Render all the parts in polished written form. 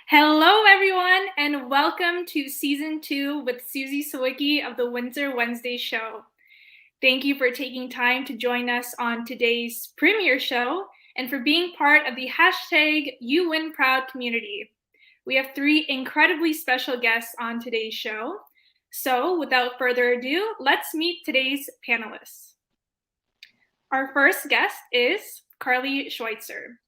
Hello, everyone, and welcome to Season 2 with Susie Sawicki of the Windsor Wednesday Show. Thank you for taking time to join us on today's premiere show and for being part of the hashtag YouWinProud community. We have three incredibly special guests on today's show. So, without further ado, let's meet today's panelists. Our first guest is Carly Schweitzer.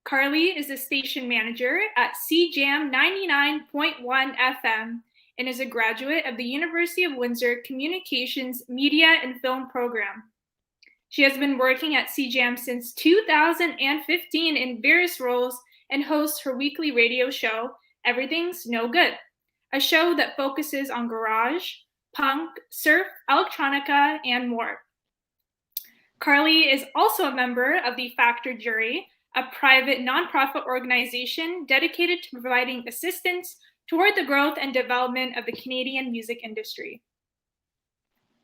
Carly is a station manager at Cjam 99.1 FM and is a graduate of the University of Windsor Communications Media and Film program. She has been working at Cjam since 2015 in various roles and hosts her weekly radio show, Everything's No Good, a show that focuses on garage, punk, surf, electronica, and more. Carly is also a member of the Factor Jury, a private nonprofit organization dedicated to providing assistance toward the growth and development of the Canadian music industry.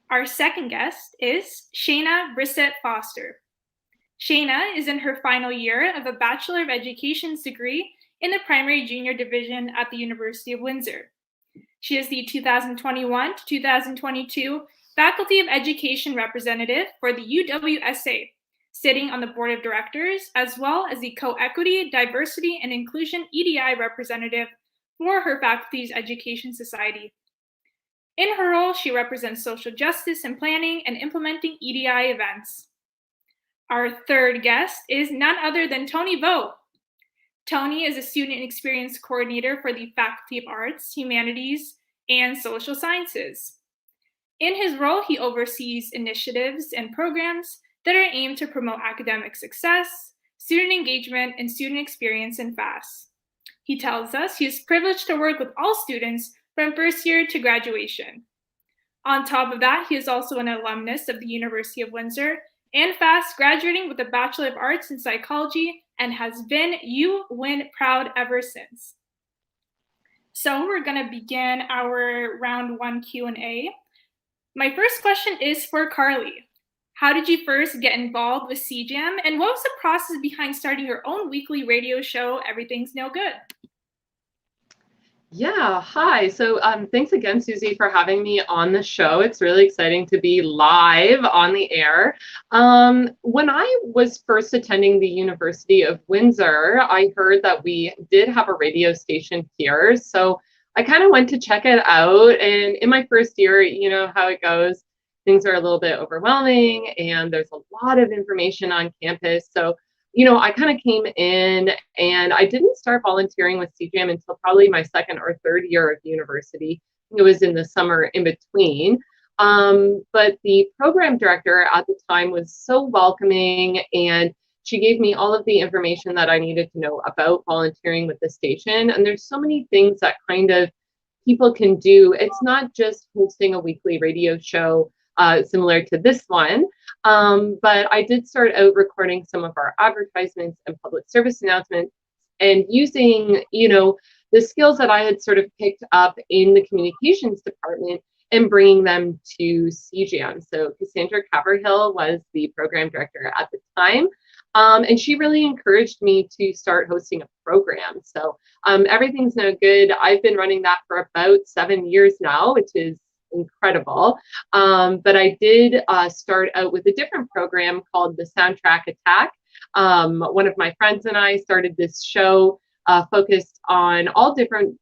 Our second guest is Shayna Rissette Foster. Shayna is in her final year of a Bachelor of Education's degree in the Primary Junior Division at the University of Windsor. She is the 2021 to 2022 Faculty of Education representative for the UWSA, sitting on the board of directors, as well as the Co-Equity, Diversity, and Inclusion EDI representative for her faculty's education society. In her role, she represents social justice and planning and implementing EDI events. Our third guest is none other than Tony Vo. Tony is a student experience coordinator for the Faculty of Arts, Humanities, and Social Sciences. In his role, he oversees initiatives and programs that are aimed to promote academic success, student engagement, and student experience in FAS. He tells us he is privileged to work with all students from first year to graduation. On top of that, he is also an alumnus of the University of Windsor and FAS, graduating with a Bachelor of Arts in Psychology, and has been YouWinProud ever since. So we're going to begin our round one Q&A. My first question is for Carly. How did you first get involved with Cjam, and what was the process behind starting your own weekly radio show, Everything's No Good? Yeah, hi. So thanks again, Susie, for having me on the show. It's really exciting to be live on the air. When I was first attending the University of Windsor, I heard that we did have a radio station here. So I kind of went to check it out. And in my first year, you know how it goes. Things are a little bit overwhelming and there's a lot of information on campus. So, you know, I kind of came in and I didn't start volunteering with Cjam until probably my second or third year of university. It was in the summer in between. But the program director at the time was so welcoming, and she gave me all of the information that I needed to know about volunteering with the station. And there's so many things that kind of people can do. It's not just hosting a weekly radio show similar to this one. But I did start out recording some of our advertisements and public service announcements and using, you know, the skills that I had sort of picked up in the communications department and bringing them to Cjam. So Cassandra Caverhill was the program director at the time. And she really encouraged me to start hosting a program. So Everything's No Good. I've been running that for about 7 years now, which is incredible. But I did start out with a different program called the Soundtrack Attack. One of my friends and I started this show focused on all different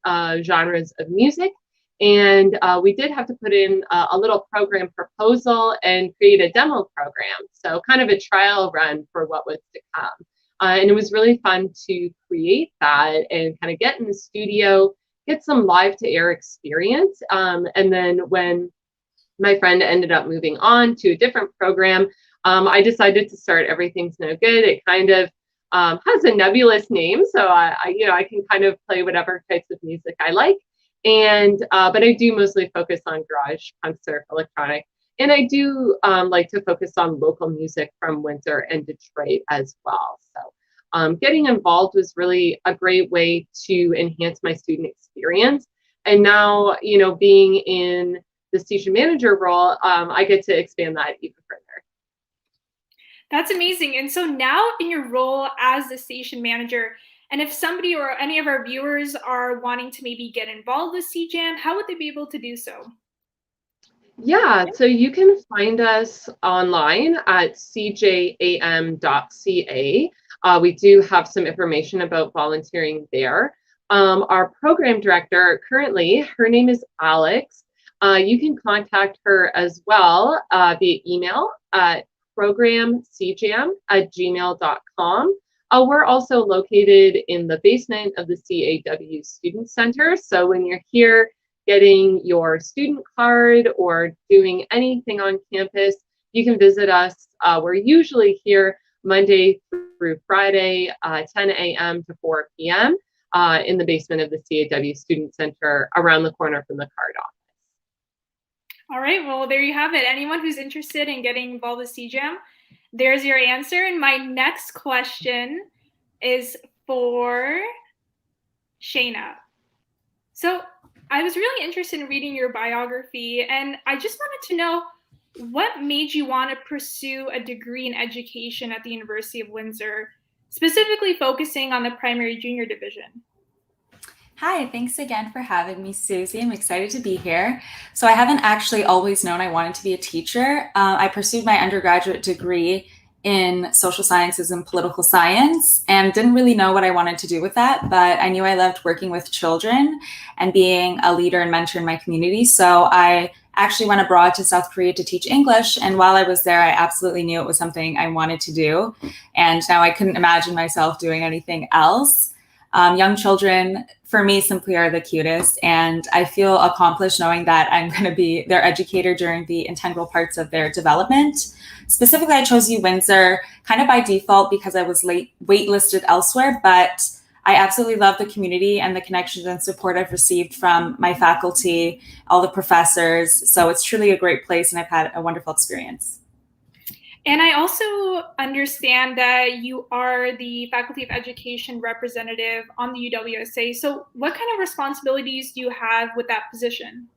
genres of music. And we did have to put in a little program proposal and create a demo program. So kind of a trial run for what was to come. And it was really fun to create that and kind of get in the studio, get some live to air experience. And then when my friend ended up moving on to a different program, I decided to start Everything's No Good. It kind of has a nebulous name, so I can kind of play whatever types of music I like. And but I do mostly focus on garage, punk, surf, electronic, and I do like to focus on local music from Windsor and Detroit as well. So getting involved was really a great way to enhance my student experience. And now, you know, being in the station manager role, I get to expand that even further. That's amazing. And so now in your role as the station manager, And if somebody or any of our viewers are wanting to maybe get involved with Cjam, how would they be able to do so? Yeah, so you can find us online at cjam.ca. We do have some information about volunteering there. Our program director currently, her name is Alex. You can contact her as well via email at programcjam@gmail.com. We're also located in the basement of the CAW Student Center. So when you're here getting your student card or doing anything on campus, you can visit us. We're usually here Monday through Friday, 10 a.m. to 4 p.m. In the basement of the CAW Student Center around the corner from the card office. All right, well, there you have it. Anyone who's interested in getting involved with Cjam, there's your answer. And my next question is for Shayna. So I was really interested in reading your biography, and I just wanted to know what made you want to pursue a degree in education at the University of Windsor, specifically focusing on the primary junior division. Hi, thanks again for having me, Susie. I'm excited to be here. So I haven't actually always known I wanted to be a teacher. I pursued my undergraduate degree in social sciences and political science and didn't really know what I wanted to do with that, but I knew I loved working with children and being a leader and mentor in my community. So I actually went abroad to South Korea to teach English. And while I was there, I absolutely knew it was something I wanted to do. And now I couldn't imagine myself doing anything else. Young children, for me, simply are the cutest. And I feel accomplished knowing that I'm going to be their educator during the integral parts of their development. Specifically, I chose Windsor kind of by default because I was waitlisted elsewhere, but I absolutely love the community and the connections and support I've received from my faculty, all the professors. So it's truly a great place and I've had a wonderful experience. And I also understand that you are the Faculty of Education representative on the UWSA. So what kind of responsibilities do you have with that position?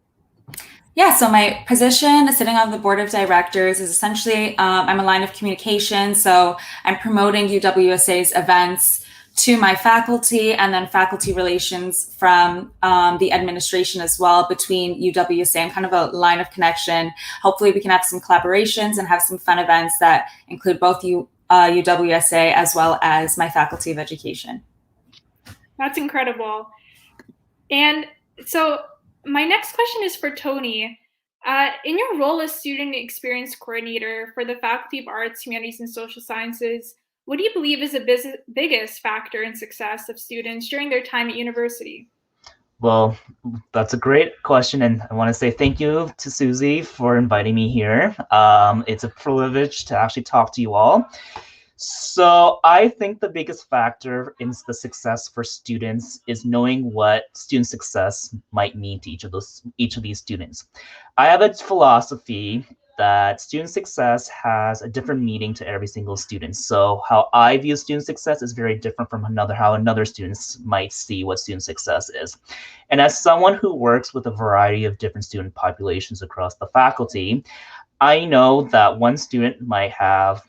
Yeah, so my position sitting on the board of directors is essentially, I'm a line of communication. So I'm promoting UWSA's events to my faculty and then faculty relations from the administration as well between UWSA. I'm kind of a line of connection. Hopefully we can have some collaborations and have some fun events that include both UWSA as well as my Faculty of Education. That's incredible. And so my next question is for Tony. In your role as Student Experience Coordinator for the Faculty of Arts, Humanities, and Social Sciences, what do you believe is the biggest factor in success of students during their time at university? Well, that's a great question, and I want to say thank you to Susie for inviting me here. It's a privilege to actually talk to you all. So I think the biggest factor in the success for students is knowing what student success might mean to each of these students. I have a philosophy that student success has a different meaning to every single student. So how I view student success is very different from how another students might see what student success is. And as someone who works with a variety of different student populations across the faculty, I know that one student might have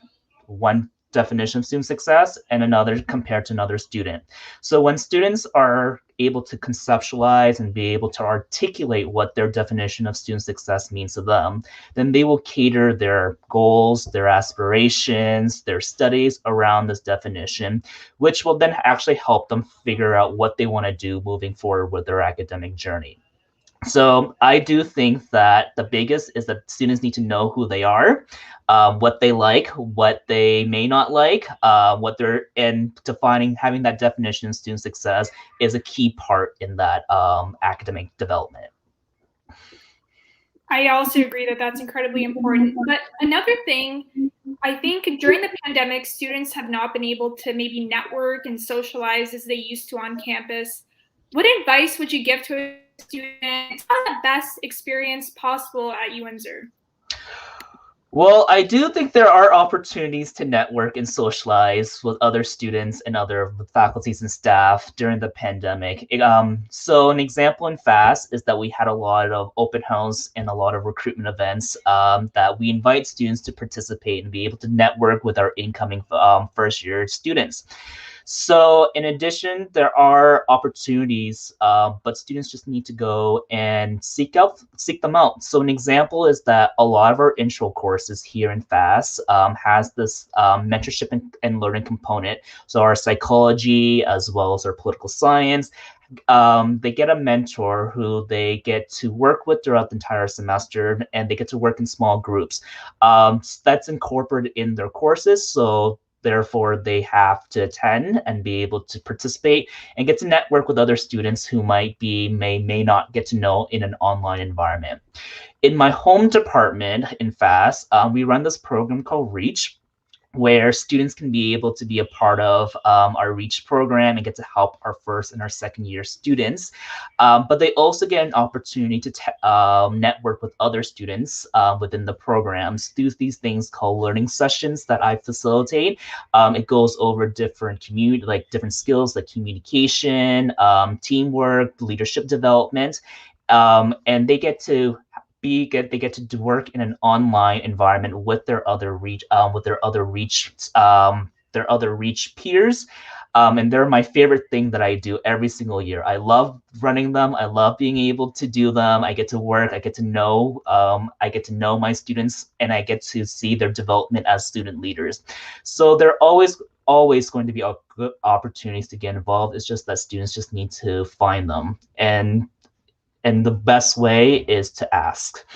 one definition of student success and another compared to another student. So when students are able to conceptualize and be able to articulate what their definition of student success means to them, then they will cater their goals, their aspirations, their studies around this definition, which will then actually help them figure out what they want to do moving forward with their academic journey. So I do think that the biggest is that students need to know who they are, what they like, what they may not like, and having that definition of student success is a key part in that academic development. I also agree that that's incredibly important. But another thing, I think during the pandemic, students have not been able to maybe network and socialize as they used to on campus. What advice would you give to a student to have the best experience possible at Windsor? Well, I do think there are opportunities to network and socialize with other students and other faculties and staff during the pandemic. So an example in FAST is that we had a lot of open house and a lot of recruitment events that we invite students to participate and be able to network with our incoming first year students. So in addition, there are opportunities, but students just need to go and seek them out. So an example is that a lot of our intro courses here in FAS has this mentorship and learning component. So our psychology as well as our political science, they get a mentor who they get to work with throughout the entire semester, and they get to work in small groups. That's incorporated in their courses, so therefore they have to attend and be able to participate and get to network with other students who may not get to know in an online environment. In my home department in FAS, we run this program called Reach, where students can be able to be a part of our REACH program and get to help our first and our second year students. But they also get an opportunity to network with other students within the programs through these things called learning sessions that I facilitate. It goes over different different skills like communication, teamwork, leadership development, and they get to work in an online environment with their other reach peers. And they're my favorite thing that I do every single year. I love running them. I love being able to do them. I get to work. I get to know my students, and I get to see their development as student leaders. So they're always going to be good opportunities to get involved. It's just that students just need to find them, and the best way is to ask.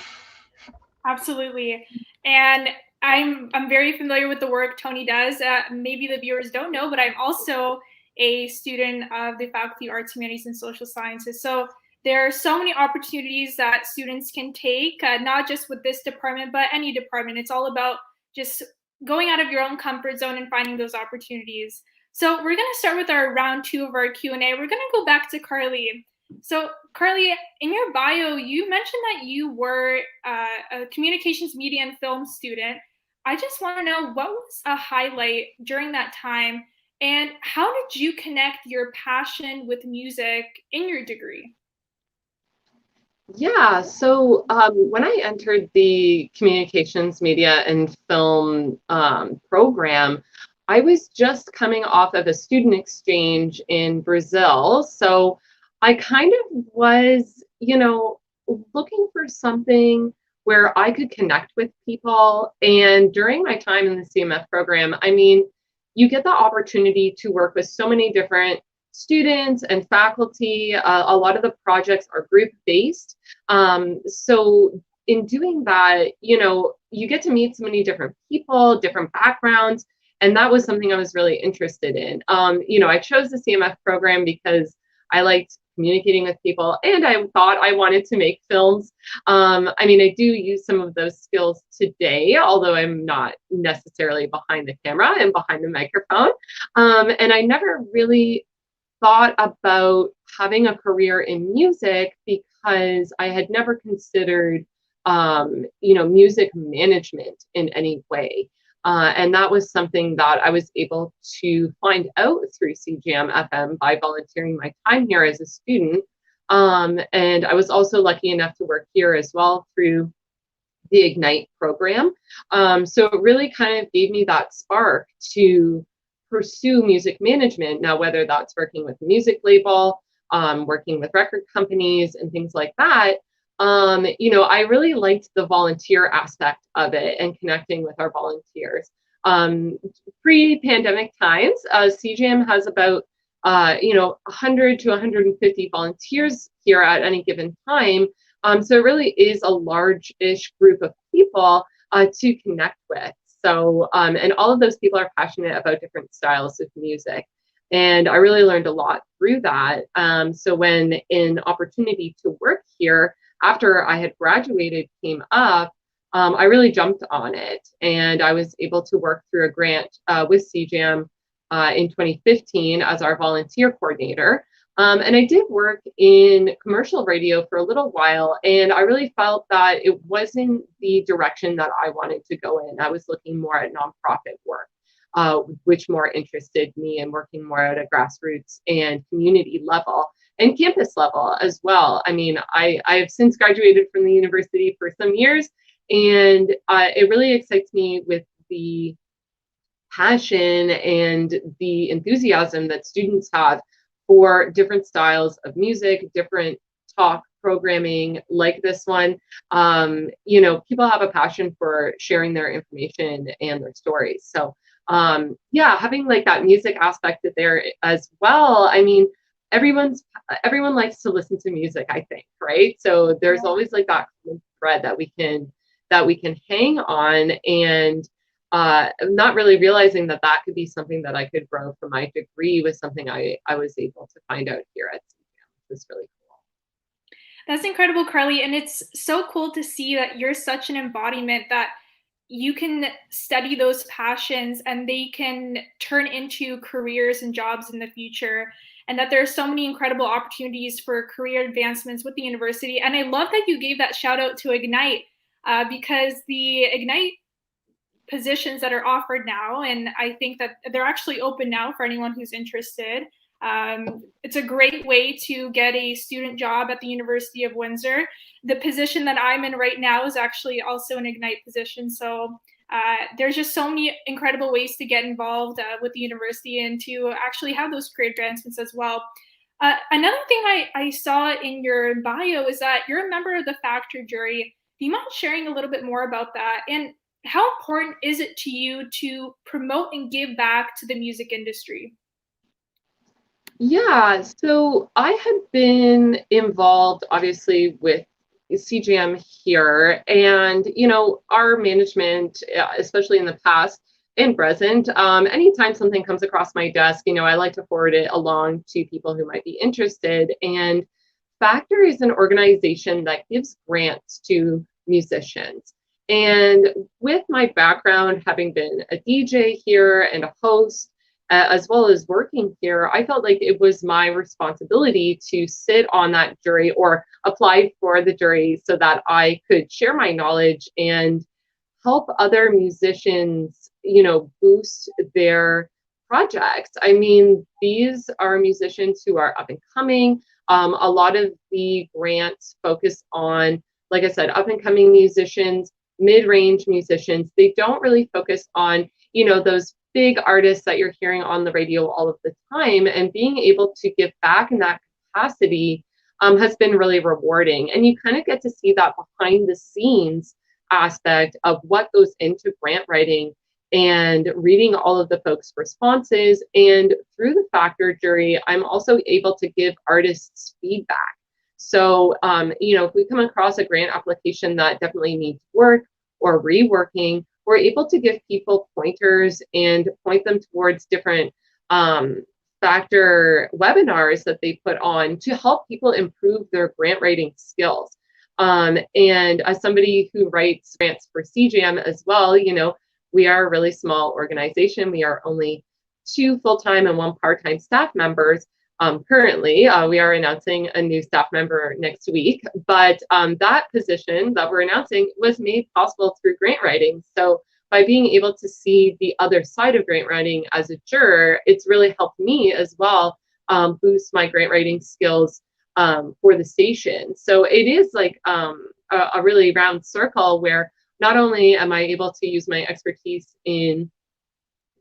Absolutely. And I'm very familiar with the work Tony does. Maybe the viewers don't know, but I'm also a student of the Faculty of Arts, Humanities, and Social Sciences. So there are so many opportunities that students can take, not just with this department, but any department. It's all about just going out of your own comfort zone and finding those opportunities. So we're going to start with our round 2 of our Q&A. We're going to go back to Carly. So Carly, in your bio, you mentioned that you were a communications, media, and film student. I just want to know, what was a highlight during that time, and how did you connect your passion with music in your degree? Yeah, so when I entered the communications, media, and film program, I was just coming off of a student exchange in Brazil. So I kind of was, looking for something where I could connect with people. And during my time in the CMF program, I mean, you get the opportunity to work with so many different students and faculty. A lot of the projects are group-based. So in doing that, you get to meet so many different people, different backgrounds, and that was something I was really interested in. I chose the CMF program because I liked communicating with people, and I thought I wanted to make films. I do use some of those skills today, although I'm not necessarily behind the camera and behind the microphone. And I never really thought about having a career in music because I had never considered, music management in any way. And that was something that I was able to find out through Cjam FM by volunteering my time here as a student. And I was also lucky enough to work here as well through the Ignite program. So it really kind of gave me that spark to pursue music management. Now, whether that's working with a music label, working with record companies and things like that, I really liked the volunteer aspect of it and connecting with our volunteers. Pre-pandemic times, Cjam has about 100 to 150 volunteers here at any given time. So it really is a large-ish group of people to connect with. So, and all of those people are passionate about different styles of music. And I really learned a lot through that. So when an opportunity to work here after I had graduated came up, I really jumped on it. And I was able to work through a grant with Cjam in 2015 as our volunteer coordinator. And I did work in commercial radio for a little while, and I really felt that it wasn't the direction that I wanted to go in. I was looking more at nonprofit work, which more interested me, and working more at a grassroots and community level and campus level as well. I have since graduated from the university for some years, and it really excites me with the passion and the enthusiasm that students have for different styles of music, different talk programming like this one. People have a passion for sharing their information and their stories. So yeah, having like that music aspect there as well. I mean, everyone likes to listen to music, I think, right? So there's always like that thread that we can hang on, and not really realizing that could be something that I could grow from my degree was something I was able to find out here at Cjam. It's really cool. That's incredible, Carly. And it's so cool to see that you're such an embodiment that you can study those passions and they can turn into careers and jobs in the future. And that there are so many incredible opportunities for career advancements with the university. And I love that you gave that shout out to Ignite, because the Ignite positions that are offered now, and I think that they're actually open now for anyone who's interested. It's a great way to get a student job at the University of Windsor. The position that I'm in right now is actually also an Ignite position. So there's just so many incredible ways to get involved with the university and to actually have those career advancements as well. Another thing I saw in your bio is that you're a member of the Factor jury. Do you mind sharing a little bit more about that? And how important is it to you to promote and give back to the music industry? Yeah, so I had been involved obviously with Cjam here, and our management, especially in the past and present, anytime something comes across my desk, I like to forward it along to people who might be interested. And Factor is an organization that gives grants to musicians. And with my background, having been a DJ here and a host, as well as working here, I felt like it was my responsibility to sit on that jury or apply for the jury so that I could share my knowledge and help other musicians, boost their projects. I mean, these are musicians who are up and coming. A lot of the grants focus on, like I said, up and coming musicians, mid-range musicians. They don't really focus on, those big artists that you're hearing on the radio all of the time, and being able to give back in that capacity has been really rewarding. And you kind of get to see that behind the scenes aspect of what goes into grant writing and reading all of the folks' responses. And through the Factor jury, I'm also able to give artists feedback. So, if we come across a grant application that definitely needs work or reworking, we're able to give people pointers and point them towards different Factor webinars that they put on to help people improve their grant writing skills. And as somebody who writes grants for Cjam as well, we are a really small organization. We are only 2 full-time and 1 part-time staff members. Currently, we are announcing a new staff member next week, but that position that we're announcing was made possible through grant writing. So by being able to see the other side of grant writing as a juror, it's really helped me as well boost my grant writing skills for the station. So it is like a really round circle where not only am I able to use my expertise in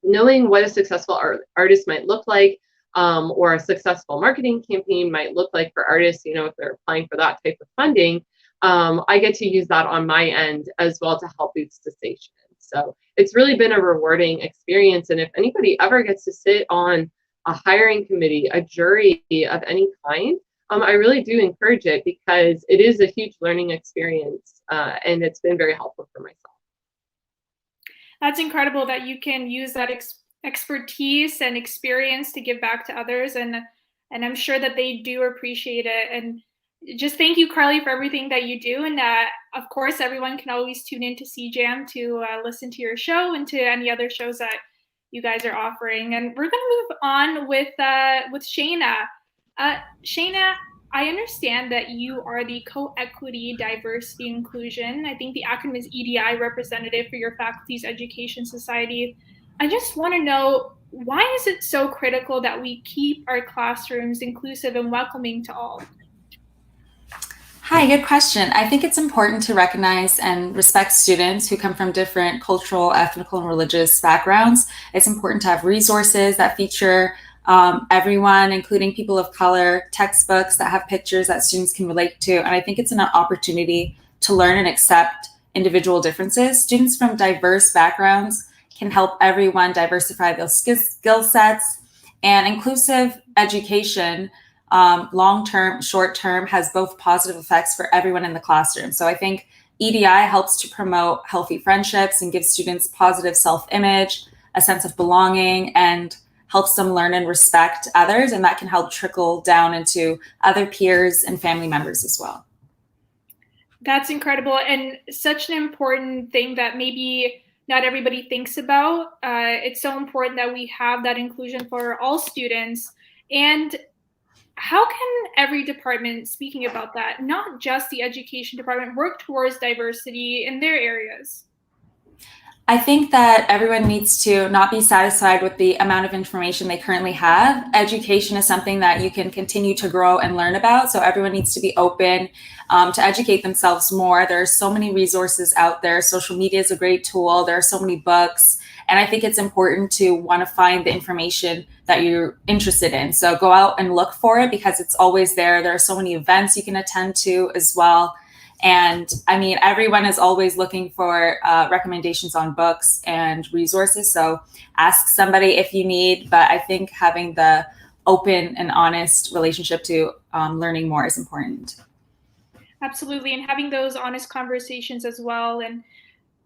knowing what a successful artist might look like, or a successful marketing campaign might look like for artists, if they're applying for that type of funding, I get to use that on my end as well to help boost the station. So it's really been a rewarding experience. And if anybody ever gets to sit on a hiring committee, a jury of any kind, I really do encourage it because it is a huge learning experience, and it's been very helpful for myself. That's incredible that you can use that expertise and experience to give back to others, and I'm sure that they do appreciate it. And just thank you, Carly, for everything that you do. And of course, everyone can always tune in to Cjam to listen to your show and to any other shows that you guys are offering. And we're going to move on with Shayna. Shayna, I understand that you are the Co-Equity, Diversity, Inclusion, I think the acronym is EDI, representative for your Faculty's Education Society. I just want to know, why is it so critical that we keep our classrooms inclusive and welcoming to all? Hi, good question. I think it's important to recognize and respect students who come from different cultural, ethnical, and religious backgrounds. It's important to have resources that feature everyone, including people of color, textbooks that have pictures that students can relate to. And I think it's an opportunity to learn and accept individual differences. Students from diverse backgrounds can help everyone diversify those skill sets, and inclusive education, long term, short term, has both positive effects for everyone in the classroom. So I think EDI helps to promote healthy friendships and gives students positive self image, a sense of belonging, and helps them learn and respect others. And that can help trickle down into other peers and family members as well. That's incredible, and such an important thing that maybe not everybody thinks about. It's so important that we have that inclusion for all students. And how can every department, speaking about that, not just the education department, work towards diversity in their areas? I think that everyone needs to not be satisfied with the amount of information they currently have. Education is something that you can continue to grow and learn about. So everyone needs to be open to educate themselves more. There are so many resources out there. Social media is a great tool. There are so many books. And I think it's important to want to find the information that you're interested in. So go out and look for it because it's always there. There are so many events you can attend to as well. And I mean, everyone is always looking for recommendations on books and resources. So ask somebody if you need, but I think having the open and honest relationship to learning more is important. Absolutely, and having those honest conversations as well, and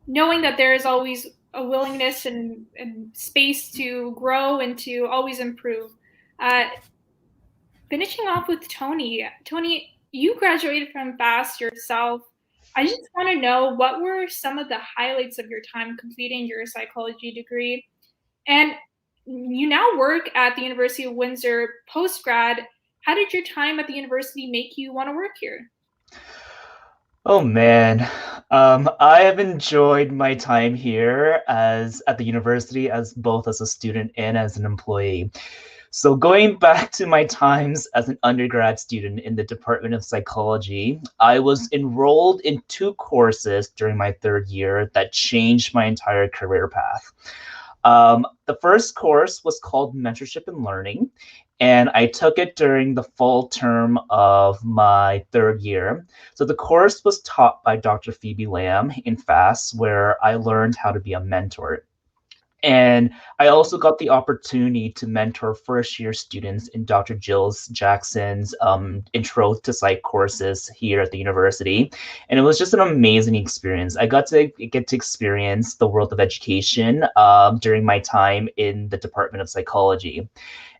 knowing that there is always a willingness and space to grow and to always improve. Uh, Finishing off with Tony. Tony, you graduated from FAST yourself. I just want to know, what were some of the highlights of your time completing your psychology degree? And you now work at the University of Windsor post grad. How did your time at the university make you want to work here? Oh man, I have enjoyed my time here as at the university as both as a student and as an employee. So going back to my times as an undergrad student in the Department of Psychology, I was enrolled in two courses during my third year that changed my entire career path. The first course was called Mentorship and Learning, and I took it during the fall term of my third year. So the course was taught by Dr. Phoebe Lamb in FAST, where I learned how to be a mentor. And I also got the opportunity to mentor first year students in Dr. Jackson's intro to psych courses here at the university. And it was just an amazing experience. I got to get to experience the world of education during my time in the Department of Psychology.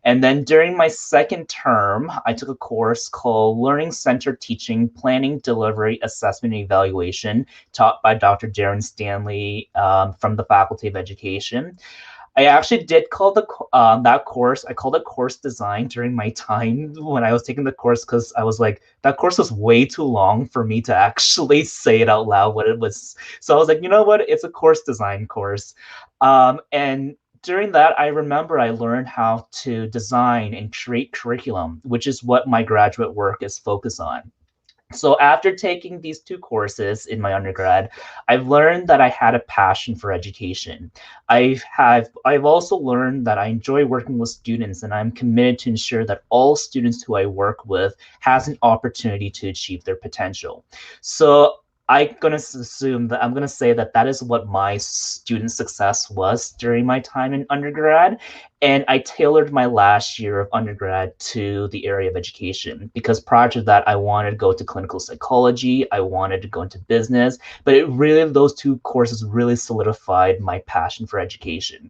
And then during my second term, I took a course called Learning Centered Teaching, Planning, Delivery, Assessment, and Evaluation, taught by Dr. Darren Stanley from the Faculty of Education. I actually did call that course. I called it course design during my time when I was taking the course because I was like, that course was way too long for me to actually say it out loud what it was. So I was like, you know what? It's a course design course, and during that, I remember I learned how to design and create curriculum, which is what my graduate work is focused on. So after taking these two courses in my undergrad, I've learned that I had a passion for education. I've also learned that I enjoy working with students, and I'm committed to ensure that all students who I work with has an opportunity to achieve their potential. So I'm going to assume that I'm going to say that that is what my student success was during my time in undergrad. And I tailored my last year of undergrad to the area of education because prior to that, I wanted to go to clinical psychology. I wanted to go into business, but those two courses really solidified my passion for education.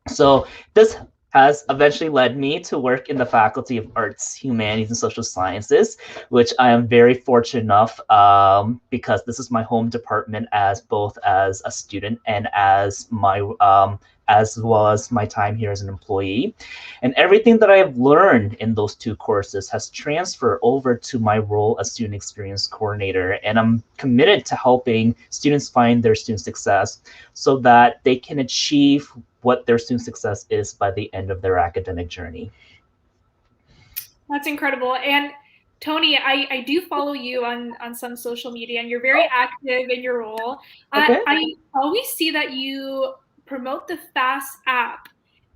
So this has eventually led me to work in the Faculty of Arts, Humanities, and Social Sciences, which I am very fortunate enough because this is my home department as both as a student and as well as my time here as an employee. And everything that I have learned in those two courses has transferred over to my role as student experience coordinator. And I'm committed to helping students find their student success so that they can achieve what their student success is by the end of their academic journey. That's incredible. And Tony, I do follow you on some social media, and you're very active in your role. Okay. I always see that you promote the FAST app.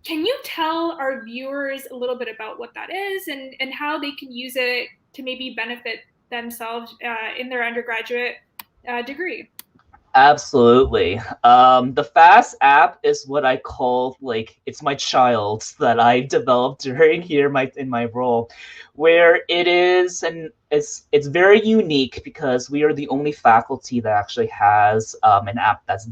Can you tell our viewers a little bit about what that is and how they can use it to maybe benefit themselves in their undergraduate degree? Absolutely. The Fast app is what I call like it's my child that I developed during here in my role, where it is and it's very unique because we are the only faculty that actually has an app that's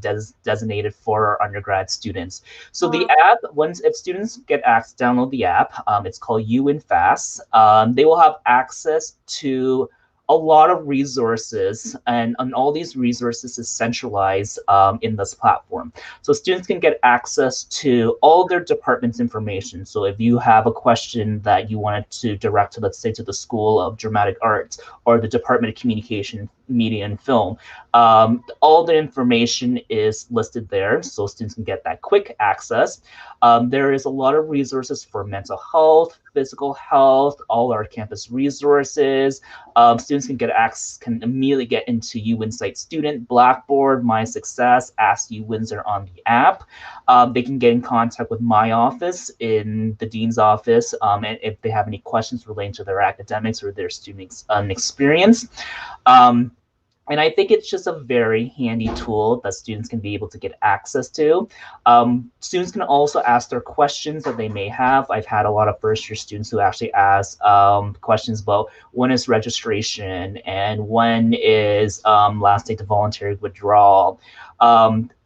designated for our undergrad students. So the app, once if students get access, download the app, it's called UNFast. They will have access to a lot of resources, and all these resources is centralized in this platform. So students can get access to all their department's information. So if you have a question that you wanted to direct to, let's say, to the School of Dramatic Arts or the Department of Communication, Media, and Film, all the information is listed there, so students can get that quick access. There is a lot of resources for mental health, physical health, all our campus resources. Students can get access, can immediately get into UInsight Student, Blackboard, My Success, Ask U Windsor on the app. They can get in contact with my office in the dean's office, and if they have any questions relating to their academics or their student experience. And I think it's just a very handy tool that students can be able to get access to. Students can also ask their questions that they may have. I've had a lot of first-year students who actually ask questions about when is registration and when is last day to voluntary withdrawal.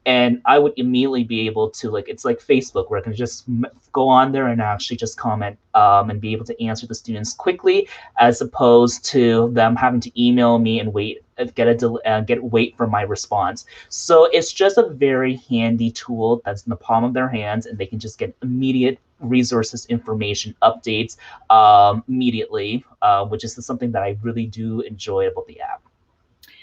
And I would immediately be able to, like, it's like Facebook where I can just go on there and actually just comment and be able to answer the students quickly, as opposed to them having to email me and wait for my response. So it's just a very handy tool that's in the palm of their hands, and they can just get immediate resources, information, updates immediately, which is something that I really do enjoy about the app.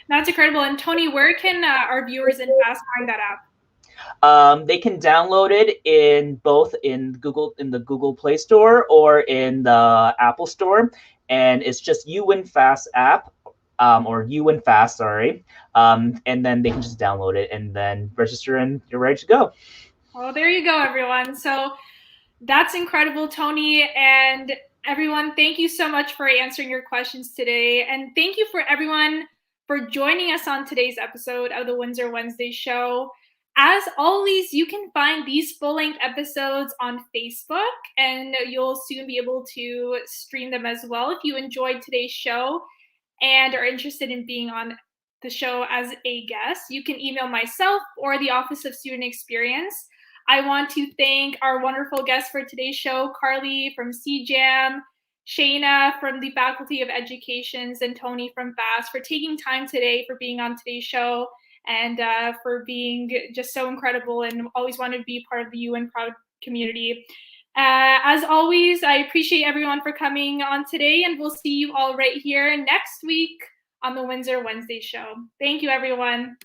That's incredible. And Tony, where can our viewers in FAST find that app? They can download it in both in the Google Play Store or in the Apple Store, and it's just UWinFast app, or UWinFast, sorry, and then they can just download it and then register, and you're ready to go. Well, there you go, everyone. So that's incredible, Tony, and everyone. Thank you so much for answering your questions today, and thank you for everyone for joining us on today's episode of the Windsor Wednesday Show. As always, you can find these full-length episodes on Facebook, and you'll soon be able to stream them as well. If you enjoyed today's show and are interested in being on the show as a guest, you can email myself or the Office of Student Experience. I want to thank our wonderful guests for today's show, Carly from Cjam, Shayna from the Faculty of Education, and Tony from FAST, for taking time today, for being on today's show, and for being just so incredible and always wanted to be part of the UN Proud community. As always, I appreciate everyone for coming on today, and we'll see you all right here next week on the Windsor Wednesday Show. Thank you, everyone.